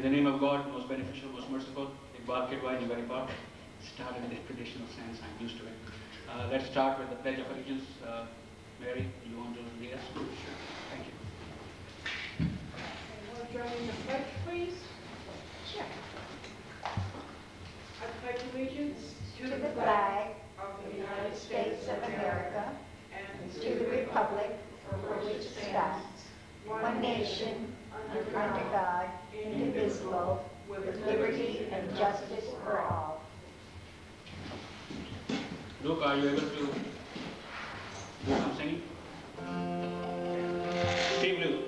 the name of God, most beneficial, most merciful, Ekbal, Quidwai, started in the traditional sense. I'm used to it. Let's start with the Pledge of Allegiance. Mary, you want to lead us? Sure. Thank you. Anyone joining the pledge, please? Sure. I pledge allegiance To the flag of the United States of America and to the republic for which it stands, one nation, under God, indivisible, with liberty and justice for all. Luke, are you able to do some singing? Steve Luke.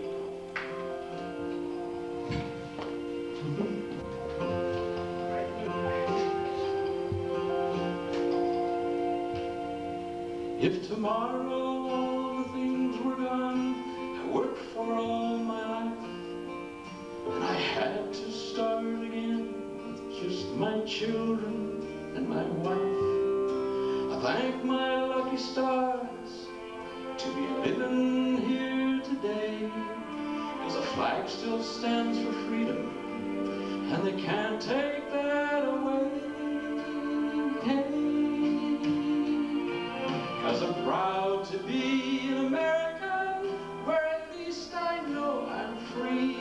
If tomorrow all the things were done I worked for all my life, and I had to start again with just my children and my wife, I thank my lucky stars to be living here today, 'cause the flag still stands for freedom, and they can't take that away. I'm proud to be an American, where at least I know I'm free.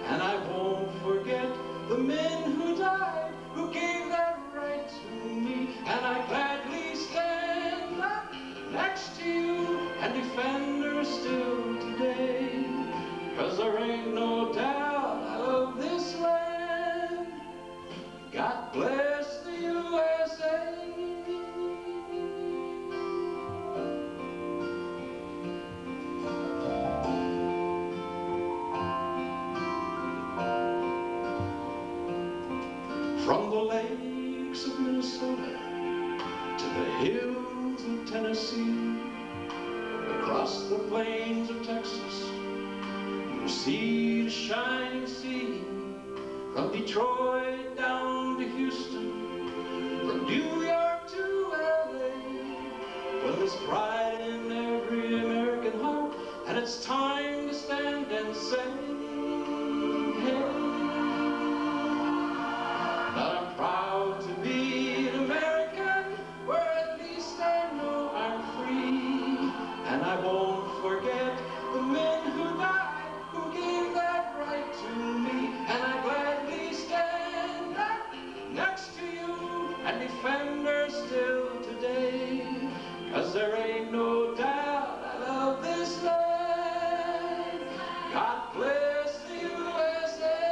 And I won't forget the men who died, who gave that right to me. And I gladly stand up next to you and defend her still today. 'Cause there ain't no doubt I love this land. God bless the USA. From the lakes of Minnesota to the hills of Tennessee, across the plains of Texas, from sea to shining sea, from Detroit down to Houston, from New York to LA. Well, there's pride in every American heart, and it's time to stand and say, hey. Proud to be an American, where at least I know I'm free. And I won't forget the men who died, who gave that right to me. And I gladly stand up next to you and defend her still today. 'Cause there ain't no doubt I love this land. God bless the USA.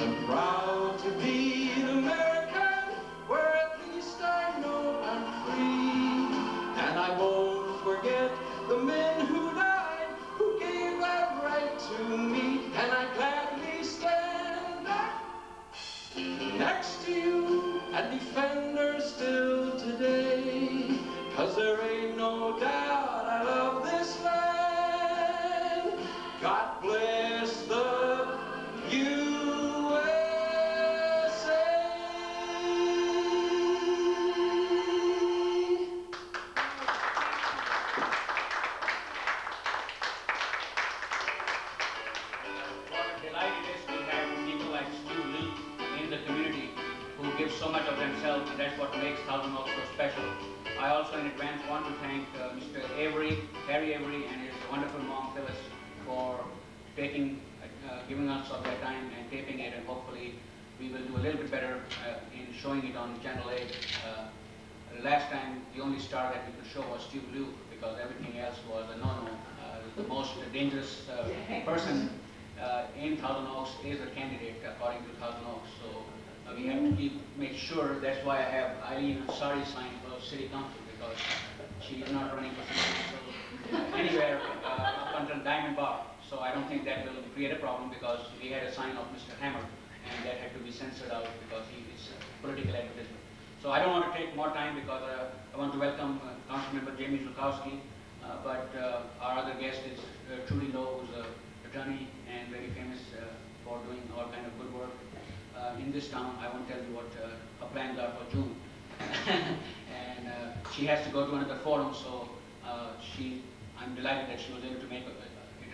I'm proud to be an American, where at least I know I'm free. And I won't forget the men who died, who gave that right to me. And I gladly stand up next to you and defend her still today. 'Cause there ain't no doubt I love this land. God bless the USA. So much of themselves, and that's what makes Thousand Oaks so special. I also in advance want to thank Mr. Harry Avery, and his wonderful mom Phyllis for giving us all their time and taping it, and hopefully we will do a little bit better in showing it on Channel 8. Last time the only star that we could show was Steve Luke, because everything else was a no-no. The most dangerous person in Thousand Oaks is a candidate according to Thousand Oaks. So we have to make sure. That's why I have Eileen Ansari sign for City Council, because she is not running for City Council anywhere up until Diamond Bar. So I don't think that will create a problem, because we had a sign of Mr. Hammer, and that had to be censored out because he is political advertisement. So I don't want to take more time, because I want to welcome Councilmember Jamie Zukowski, but our other guest is Trudi Loh, who's an attorney and very famous for doing all kind of good work in this town. I won't tell you what her plans are for June. And she has to go to another forum, so I'm delighted that she was able to make it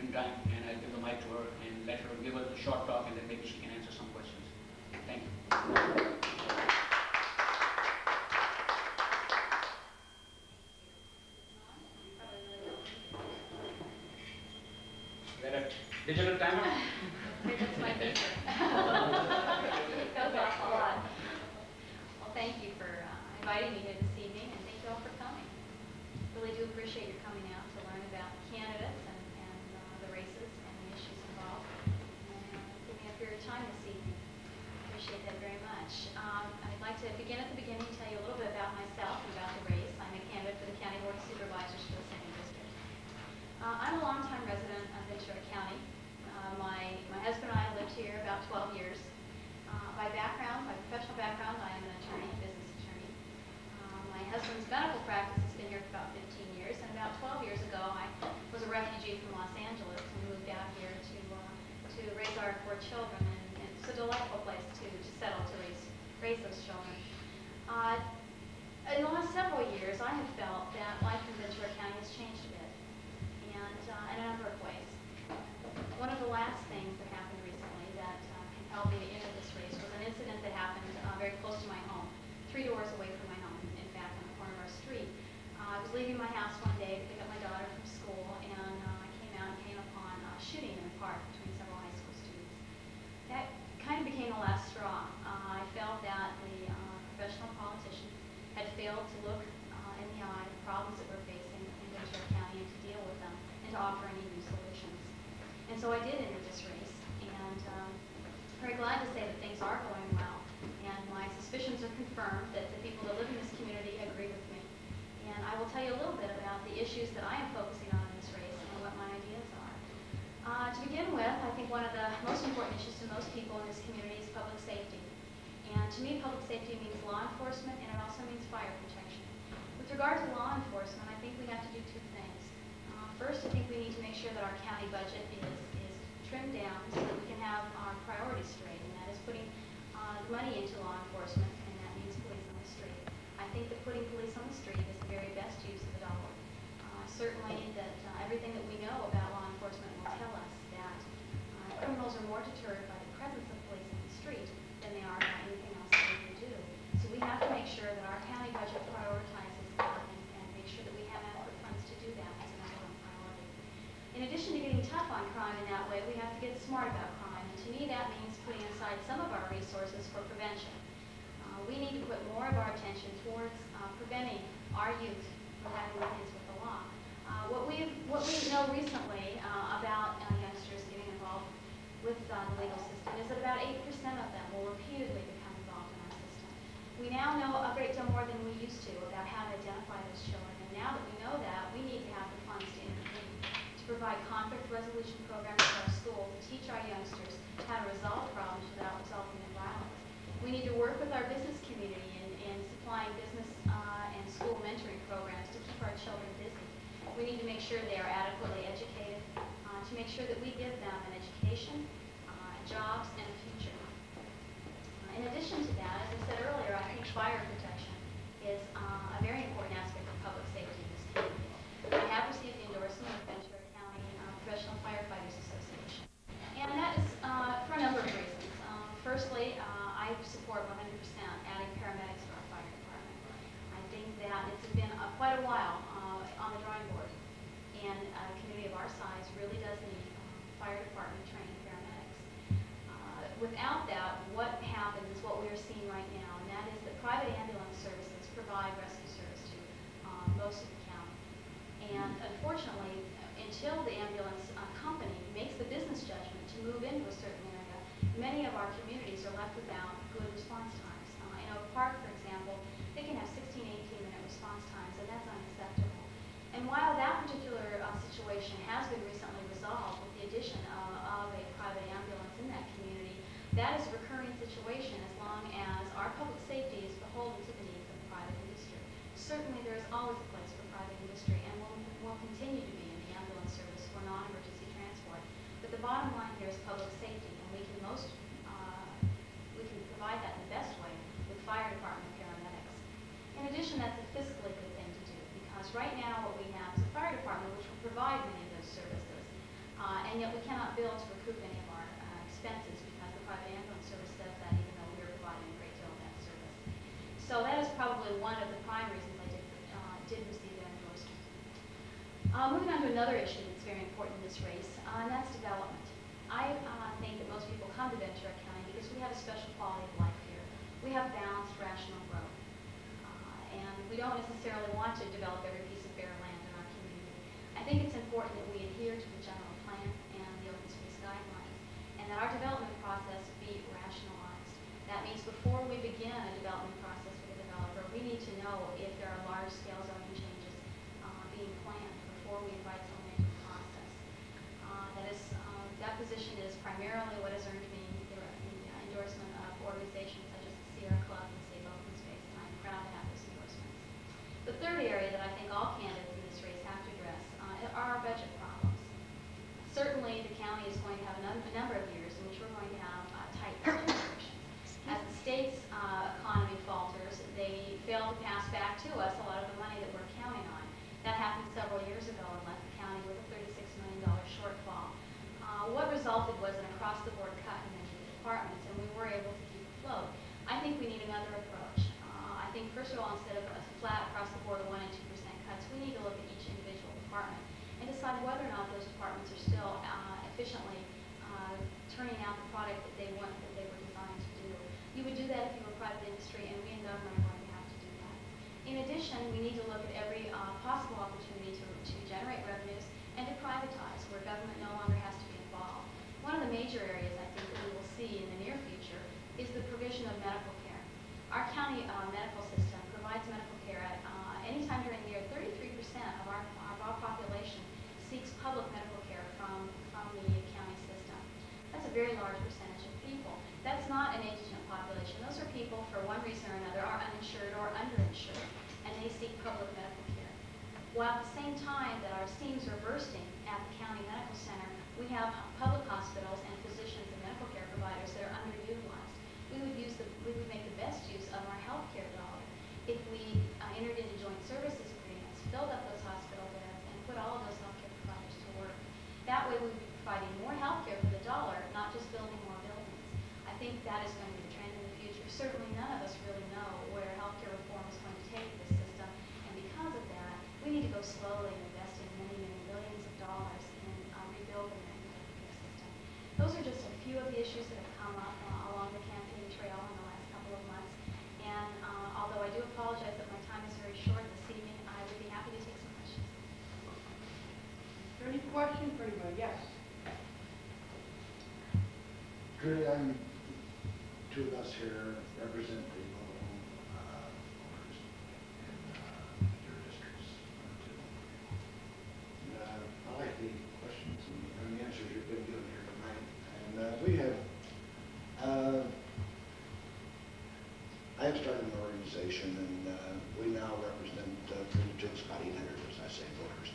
in time, and I'll give the mic to her and let her give a short talk, and then maybe she can answer some questions. Thank you. Is that a digital timer? That's my feature. It goes off a lot. Well, thank you for inviting me here this evening, and thank you all for coming. Really do appreciate your coming out to learn about candidates and the races and the issues involved, and giving up your time this evening. Appreciate that very much. I'd like to begin at the beginning and tell you a little bit about myself and about the race. I'm a candidate for the County Board of Supervisors for the 2nd District. I'm a longtime resident of Ventura County. My husband and I lived here about 12 years. By professional background, I am an attorney, a business attorney. My husband's medical practice has been here for about 15 years, and about 12 years ago, I was a refugee from Los Angeles and moved out here to raise our 4 children, and it's a delightful place to settle to raise those children. In the last several years, I have felt that life in Ventura County has changed a bit, and in a number of ways. One of the last things that happened recently that compelled me to enter this race was an incident that happened very close to my home, 3 doors away from my home, in fact, on the corner of our street. I was leaving my house one day to pick up my daughter from school, and I came out and came upon a shooting in a park between several high school students. That kind of became the last straw. I felt that the professional politician had failed to look in the eye the problems that we're facing in Ventura County and to deal with them and to offer any new solutions. And so I did enter this race, and very glad to say that things are going well, and my suspicions are confirmed that the people that live in this community agree with me. And I will tell you a little bit about the issues that I am focusing on in this race and what my ideas are. To begin with, I think one of the most important issues to most people in this community is public safety. And to me, public safety means law enforcement, and it also means fire protection. With regard to law enforcement, I think we have to do 2 things. First, I think we need to make sure that our county budget is trimmed down so that we can have our priorities straight, and that is putting the money into law enforcement, and that means police on the street. I think that putting police on the street is the very best use of the dollar. Certainly that everything that we know about law enforcement will tell us that criminals are more deterred by the presence of police on the street than they are by anything else that we can do. So we have to make sure that our county budget prioritizes that and make sure that we have adequate funds to do that as a number 1 priority. In addition to getting tough on crime in that way, we have to get smart about crime. And to me, that means putting aside some of our resources for prevention. We need to put more of our attention towards preventing our youth from having run-ins with the law. What we know recently about youngsters getting involved with the legal system is that about 8% of them will repeatedly become involved in our system. We now know a great deal more than we used to about how to identify those children, and now that we know that, we need to have the funds to intervene, to provide conflict resolution programs in our school, to teach our youngsters how to resolve problems without resulting in violence. We need to work with our business community in supplying business and school mentoring programs to keep our children busy. We need to make sure they are adequately educated, to make sure that we give them an education, jobs, and a future. In addition to that, as I said earlier, I think fire protection is a very important aspect of public safety in this community. I have received the endorsement of Ventura County Professional Firefighters Association, and that is for a number of reasons. Firstly, I support 100% adding paramedics to our fire department. I think that it's been quite a while on the drawing board, and a community of our size really does need fire department trained paramedics. Without that, what happens is what we are seeing right now, and that is that private ambulance services provide rescue service to most of the county. And unfortunately, until the ambulance company makes the business judgment to move into a certain area, many of our communities are left without good response times. In Oak Park, for example, they can have 16, 18-minute response times, and that's unacceptable. And while that particular situation has been recently resolved with the addition of a private ambulance in that community, that is a recurring situation as long as our public safety is beholden to the needs of the private industry. Certainly there is always a place for private industry, and will continue to be in the ambulance service for non-emergency transport. But the bottom line here is public safety, and we can provide that in the best way with fire department In addition, that's a fiscally good thing to do, because right now what we have is a fire department which will provide provide many of those services. And yet we cannot bill to recoup any of our expenses because the private ambulance service does that, even though we are providing a great deal of that service. So that is probably one of the prime reasons I did receive that endorsement. Moving on to another issue that's very important in this race, and that's development. I think that most people come to Ventura County because we have a special quality of life here. We have balanced, rational growth. And we don't necessarily want to develop every piece of bare land in our community. I think it's important that we adhere to the general plan and the open space guidelines, and that our development process be rationalized. That means before we begin a development process with a developer, we need to know if there are large-scale zoning changes being planned before we invite someone into the process. That position is primarily what has earned me the endorsement of organizations such as the Sierra Club and Save Open Space, and I'm proud to have those endorsements. The third area that I think all candidates in this race have to address are our budget problems. Certainly, the county is going to have a number of years in which we're going to have tight budget restrictions. As the state's economy falters, they fail to pass back to us a lot of the money that we're counting on. That happened several years ago and left the county with a $36 million shortfall. What resulted was an across-the-board cut in many of the departments, and we were able to keep afloat. I think we need another approach. I think, first of all, instead of a flat across-the-board of 1% and 2% cuts, we need to look at each individual department and decide whether or not those departments are still efficiently turning out the product that they were designed to do. You would do that if you were private industry, and we in government are going to have to do that. In addition, we need to look at every possible opportunity to generate revenues and to privatize where government no longer has to be involved. One of the major areas I think that we will see in the near future is the provision of medical care. Our county medical system provides medical care at any time during the year. 33% of our population seeks public medical care from the county system. That's a very large percentage of people. That's not an indigent population. Those are people, for one reason or another, are uninsured or underinsured, and they seek public medical care. While at the same time that our seams are bursting at the county medical center, we have public hospitals and physicians and medical care providers that are underutilized. We would make the best use of our health care dollar if we entered into joint services agreements, filled up those hospital beds, and put all of those health care providers to work. That way we would be providing more health care for the dollar, not just building more buildings. I think that is going to be the trend in the future. Certainly none of us really know where health care reform is going to take this system, and because of that, we need to go slowly and invest in many, many millions of dollars in rebuilding the health system. Those are just a few of the issues that have come up along the campaign trail in the last couple of months. And although I do apologize that my time is very short this evening, I would be happy to take some questions. Is there any question for anybody? Yes. Trudy, two of us here represent the local owners in your districts. And, I like the questions and the answers you've been giving here tonight. And we have, I have started an organization, and we now represent just about 800, as I say, voters.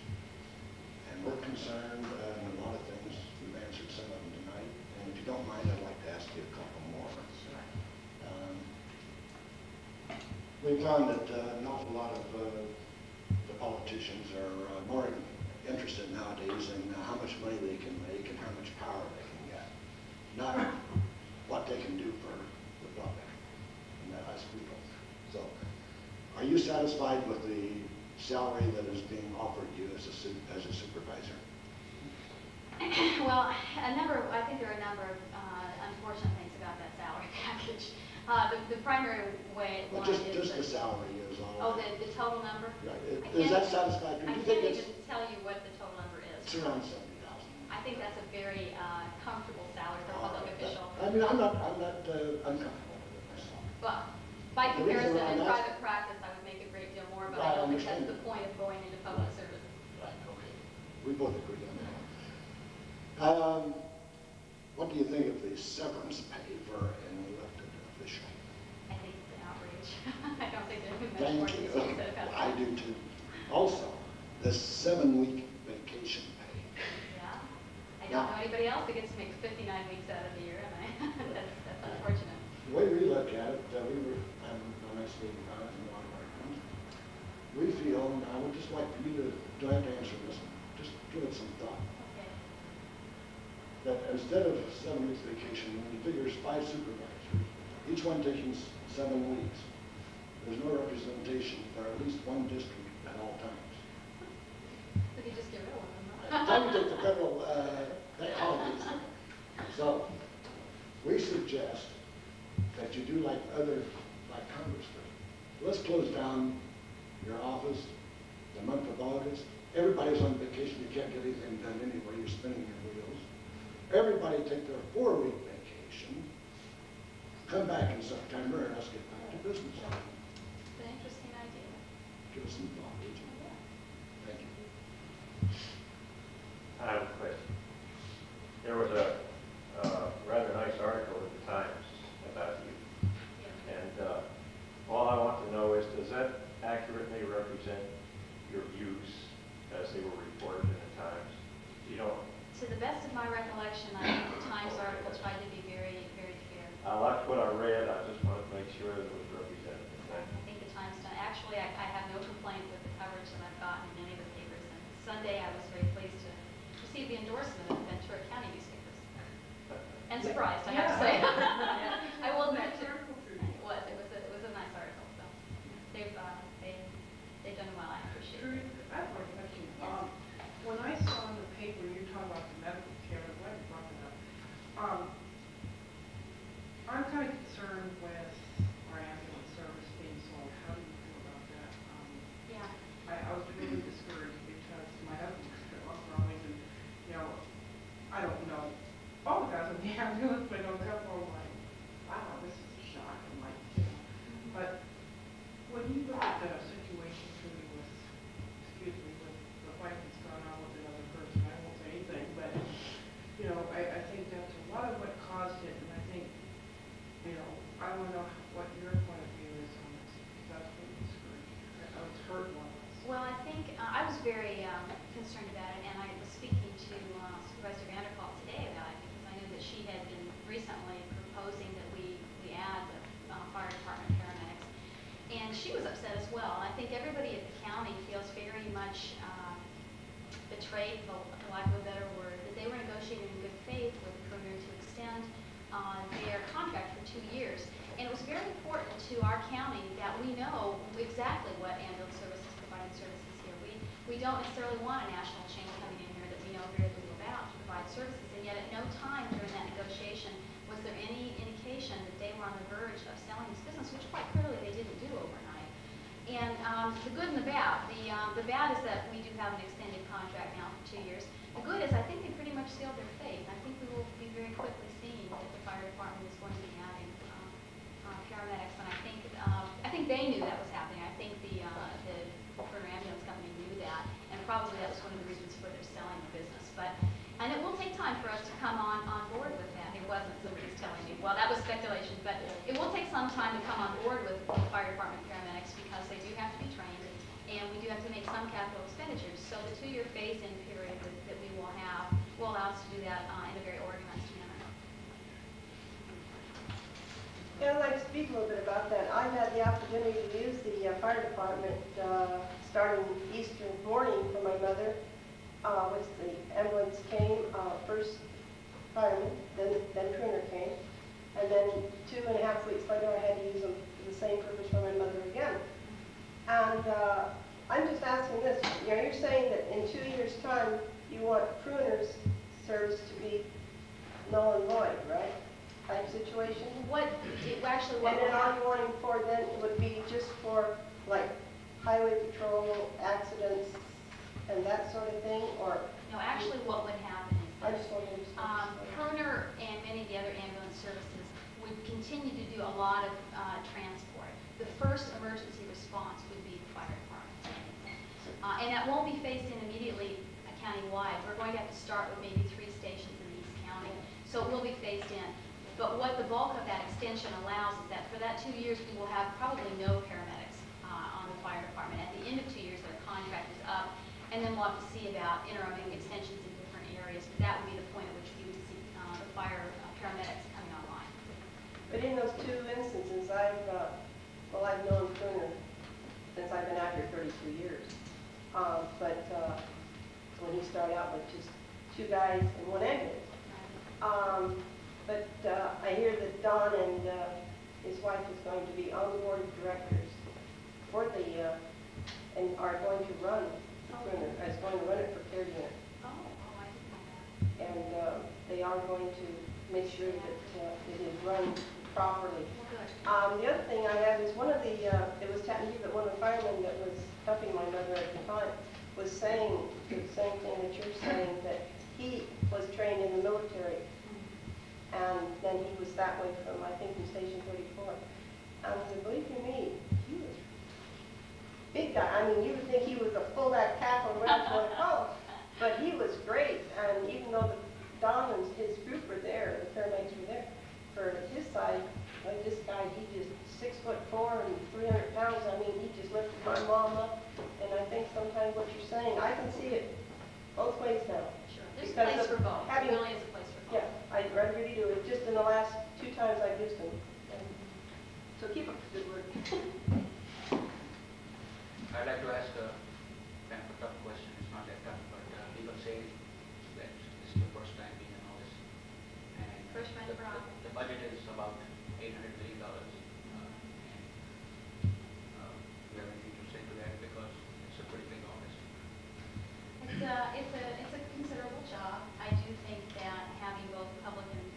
And we're concerned in a lot of things. We've answered some of them tonight. And if you don't mind, I'd like to ask you a couple more. We found that an awful lot of the politicians are more interested nowadays in how much money they can make and how much power they can get, not what they can do for the public and us people. So, are you satisfied with the salary that is being offered you as a supervisor? Well, I think there are a number of unfortunate things about that salary package. The primary way Well, just the salary is all. Oh, the total number? Right. Is that satisfactory? I can't even tell you what the total number is. It's around 70,000. I think that's a very comfortable salary for a public official. I mean, I'm not uncomfortable with it myself. But by comparison, in private practice, I would make a great deal more, but I don't think that's the point of going into public service. Right, okay. We both agree on that. What do you think of the severance pay for an elected official? I think it's an outrage. I don't think there's much Thank more you. to be said about that. I do too. Also, the 7-week vacation pay. Yeah. I don't know anybody else that gets to make 59 weeks out of the year, and that's unfortunate. The way we look at it, when I speak about it in one of our country, we feel, and I would just like for you to, don't have to answer this just give it some thought. Okay. That instead of 7 weeks vacation, when you figure 5 supervisors, each one taking 7 weeks, there's no representation for at least one district at all times. Could you just get rid of them? Time to take the federal holidays. So we suggest that you do like Congress does. Let's close down your office the month of August. Everybody's on vacation. You can't get anything done anyway. You're spinning your wheels. Everybody take their 4-week vacation. Come back in September and let's get back to business. It's an interesting idea. Give us some thought, would you? Yeah. Thank you. I have a question. There was a rather nice article in the Times about you. Yeah. And all I want to know is, does that accurately represent your views as they were reported in the Times? You don't. To the best of my recollection, I think the Times article tried to be very, very fair. I liked what I read. I just wanted to make sure that it was represented. I think the Times done. Actually, I have no complaint with the coverage that I've gotten in any of the papers. And Sunday, I was very pleased to receive the endorsement of the Ventura County newspapers. And surprised, I have to say. I will admit it. It was a nice article. So they've done well. I appreciate it. Trudy, I have one question. Yes. When I saw in the paper, you talk about the medical care, I'm glad you brought that up. I'm kind of concerned with our ambulance service being sold. How do you feel about that? Yeah. I was really discouraged because my husband was growing and, you know, I don't know all the guys in the ambulance, but I know a couple of like, wow, this is a shock. I'm like, you know. But when you look at the situation truly with, excuse me, with the fight that's gone on with another person, I won't say anything, but, you know, I think that's a lot of what caused it, and I think, you know, I want to know what your point of view is on this, because that's really discouraging. I was hurt one of us. Well, I think I was very concerned about it, and I was speaking to Supervisor Vanderkalt today about it because I knew that she had been recently proposing that we add the fire department paramedics, and she was upset as well. I think everybody at the county feels very much betrayed, for lack of a better word, that they were negotiating in good faith with Premier to extend their contract for 2 years. And it was very important to our county that we know exactly what ambulance services, providing services here. We don't necessarily want a national chain coming in here that we know very little about to provide services. And yet at no time during that negotiation was there any indication that they were on the verge of selling this business, which quite clearly they didn't do overnight. And the good and the bad. The bad is that we do have an extended contract now for 2 years. The good is I think they pretty much sealed their fate. I think we will be very quickly seeing that the fire department is going to be adding paramedics, and I think they knew that was happening. I think the Further Ambulance Company knew that, and probably that was one of the reasons for their selling the business. And it will take time for us to come on board with that. It wasn't somebody's telling me. Well, that was speculation, but it will take some time to come on board with the fire department paramedics because they do have to be trained, and we do have to make some capital expenditures. So the 2-year phase-in period that we will have will allow us to do that in a very organized manner. Yeah, I'd like to speak a little bit about that. I've had the opportunity to use the fire department starting Easter morning for my mother, which the ambulance came, first fireman, then Crooner came, and then 2.5 weeks later I had to use them for the same purpose for my mother again. And I'm just asking this, you know, you're saying that in 2 years' time you want Crooner's service to be null and void, right? Type situation? And then are you wanting for then, it would be just for like highway patrol, accidents, and that sort of thing, or? No, actually what would happen is I just want to understand. Crooner and many of the other ambulance services would continue to do a lot of transport. The first emergency response would be the fire department. And that won't be phased in immediately countywide. We're going to have to start with maybe 3 stations in East County. So it will be phased in. But what the bulk of that extension allows is that for that 2 years, we will have probably no paramedics on the fire department. At the end of 2 years, their contract is up, and then we'll have to see about interim extensions in different areas. But that would be the point at which we would see the fire paramedics coming online. But in those 2 instances, I've known Crooner since I've been out here 32 years. But when he started out with just 2 guys and 1 ambulance. But I hear that Don and his wife is going to be on the board of directors for the, and are going to run, is going to run it for care unit. Oh, I didn't know that. And they are going to make sure that it is run properly. Well, good. The other thing I have is one of the, it was happened to be that one of the firemen that was helping my mother at the time was saying the same thing that you're saying, that he was trained in the military, and then he was that way from, I think, from Station 34. And believe you me, he was big guy. I mean, you would think he was a full-back cap or whatever you want to call him, but he was great. And even though Don and his group were there, the paramedics were there, for his side, like this guy, he just 6'4" and 300 pounds. I mean, he just lifted my mom up. And I think sometimes what you're saying, I can see it both ways now. Sure. There's a Because place of for both. having- There really is a place for both. Yeah, I really do. It's just in the last 2 times I've used them. So keep up the good work. I'd like to ask a kind of a tough question. It's not that tough, but people say that this is your first time being in office. And First time for office. the budget is about $800 million. Do you have anything to say to that? Because it's a pretty big office. It's a considerable job. I do think that having both public and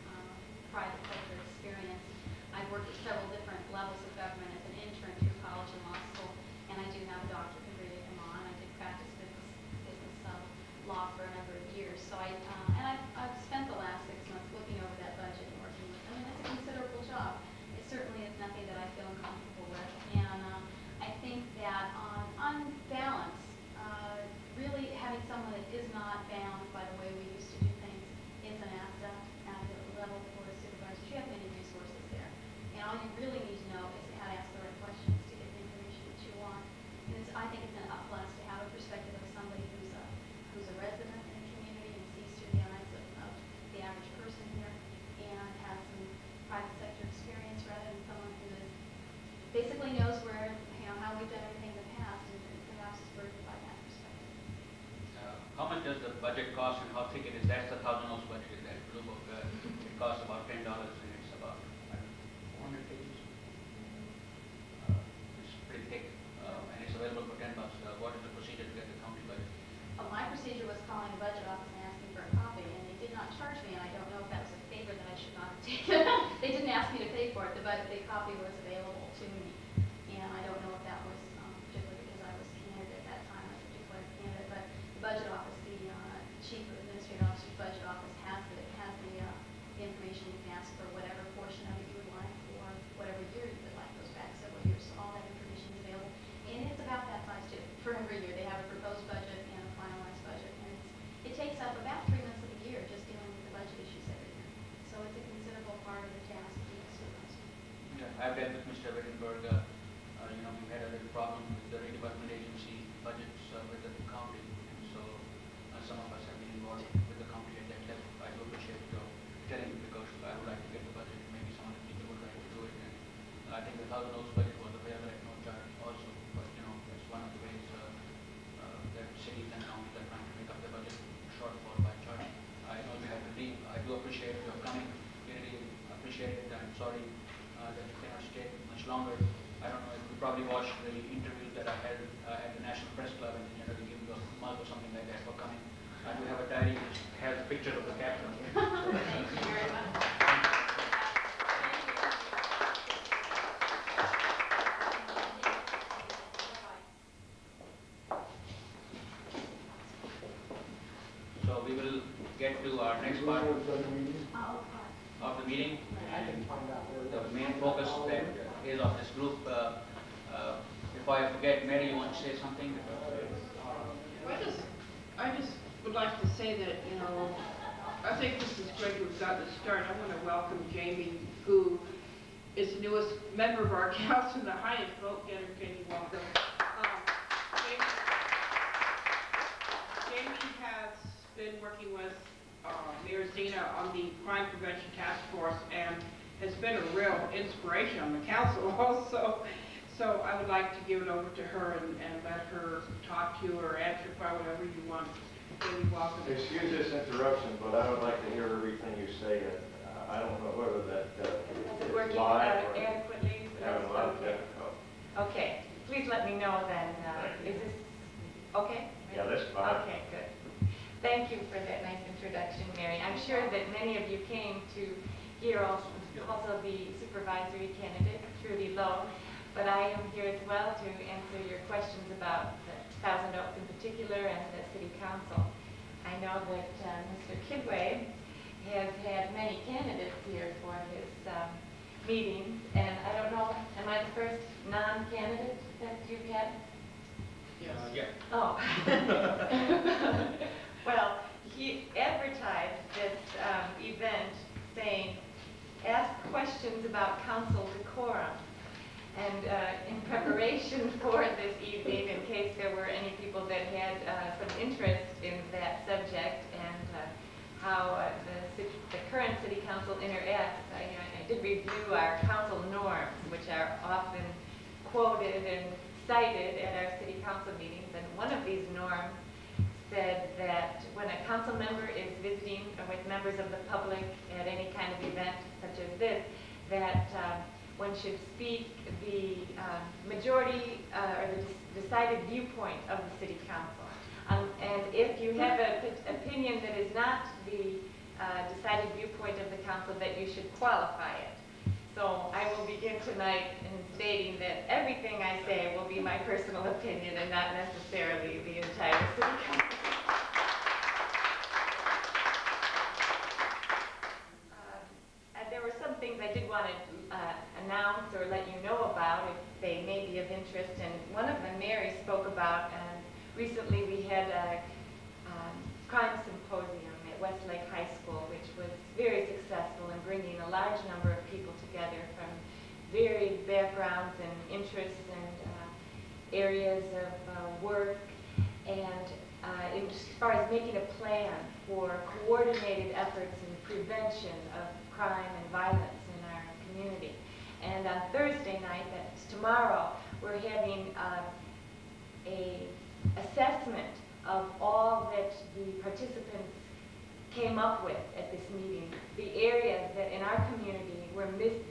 private sector experience, I've worked at several different levels of government as an intern through college and law school, and I do have a doctorate degree at Vermont. I did practice business law for a number of years. So I've spent the last 6 months looking over that budget and working with. I mean, it's a considerable job. It certainly is nothing that I feel uncomfortable with, and I think that on balance, really having someone that is not bound by the way we used to do things is an asset at the level for the supervisors. You have many resources there. And all you really need to know is how to ask the right questions to get the information that you want. And I think it's an up plus to have a perspective of somebody who's a resident in the community and sees through the eyes of the average person here and has some private sector experience rather than someone who is basically knows where, how we've done everything in the past and perhaps is burdened by that perspective. How much does the budget cost and how thick it is? That's the $1,000 budget in that blue book. It costs about $10 and it's about 400 pages. It's pretty thick and it's available for $10. What is the procedure to get the county budget? My procedure was calling the budget office and asking for a copy, and they did not charge me, and I don't know if that was a favor that I should not have taken. They didn't ask me to pay for it, but the copy was available to me, and I don't know if that was particularly because I was candidate at that time as a declared candidate, but the budget office, the chief administrative officer's budget office has the information. You can ask for whatever portion of it you would like, or whatever year you would like, goes back several years, so all that information is available, and it's about that size too. For every year, they have a proposed budget and a finalized budget, and it takes up about 3 months of the year just dealing with the budget issues every year. So it's a considerable part of the task of being a supervisor. Yeah, I've dealt with Mr. Wittenberg. We had a little problem with the redevelopment agency budgets with the county, and so some of us have been involved with the county at that level. I do appreciate your telling me because I would like to get the budget. Maybe some of the people would like to do it, and I think the $1,000 budget was available at no charge also. But it's one of the ways that cities and counties are trying to make up the budget shortfall by charging. I know you have to leave. I do appreciate your coming. Really appreciate it. I'm sorry that you cannot stay much longer. I don't know if you probably watched the interviews that I had at the National Press Club and generally give you a mug or something like that for coming. I do have a diary which has a picture of the captain. Thank you very much. So we will get to our next part of the meeting. The main focus that is of this group. If I forget, Mary, you want to say something? I just would like to say that, I think this is great we've got to start. I want to welcome Jamie, who is the newest member of our council, the highest vote getter. Jamie, welcome. Jamie has been working with Mayor Zena on the Crime Prevention Task Force and has been a real inspiration on the council also. So I would like to give it over to her and let her talk to you or answer whatever you want really welcome it. Excuse this interruption, but I would like to hear everything you say. I don't know whether that Is it is working live or adequately? having a lot of Okay. difficulty. Okay, please let me know then. Is this okay? Yeah, that's fine. Okay, good. Thank you for that nice introduction, Mary. I'm sure that many of you came to hear also the supervisory candidate, Trudi Loh, but I am here as well to answer your questions about the Thousand Oaks in particular and the City Council. I know that Mr. Quidwai has had many candidates here for his meetings, and I don't know, am I the first non-candidate that you've had? Yeah. Oh. Well, he advertised this event saying, ask questions about council decorum. And in preparation for this evening, in case there were any people that had some interest in that subject and how the current city council interacts, I did review our council norms, which are often quoted and cited at our city council meetings. And one of these norms said that when a council member is visiting with members of the public at any kind of event such as this, that one should speak the majority or the decided viewpoint of the city council. And if you have an opinion that is not the decided viewpoint of the council, that you should qualify it. So I will begin tonight in stating that everything I say will be my personal opinion and not necessarily the entire city council. There were some things I did want to announce or let you know about if they may be of interest. And one of them Mary spoke about, and recently we had a crime symposium at Westlake High School, which was very successful in bringing a large number of people together from varied backgrounds and interests and areas of work, and as far as making a plan for coordinated efforts in prevention of crime and violence in our community. And on Thursday night, that's tomorrow, we're having a assessment of all that the participants came up with at this meeting, the areas that in our community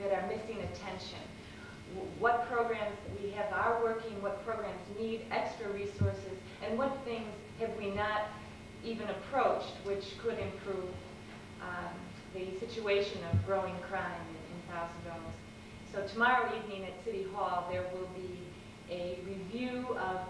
that are missing attention, what programs we are working, what programs need extra resources, and what things have we not even approached which could improve the situation of growing crime in Thousand Oaks. So tomorrow evening at City Hall there will be a review of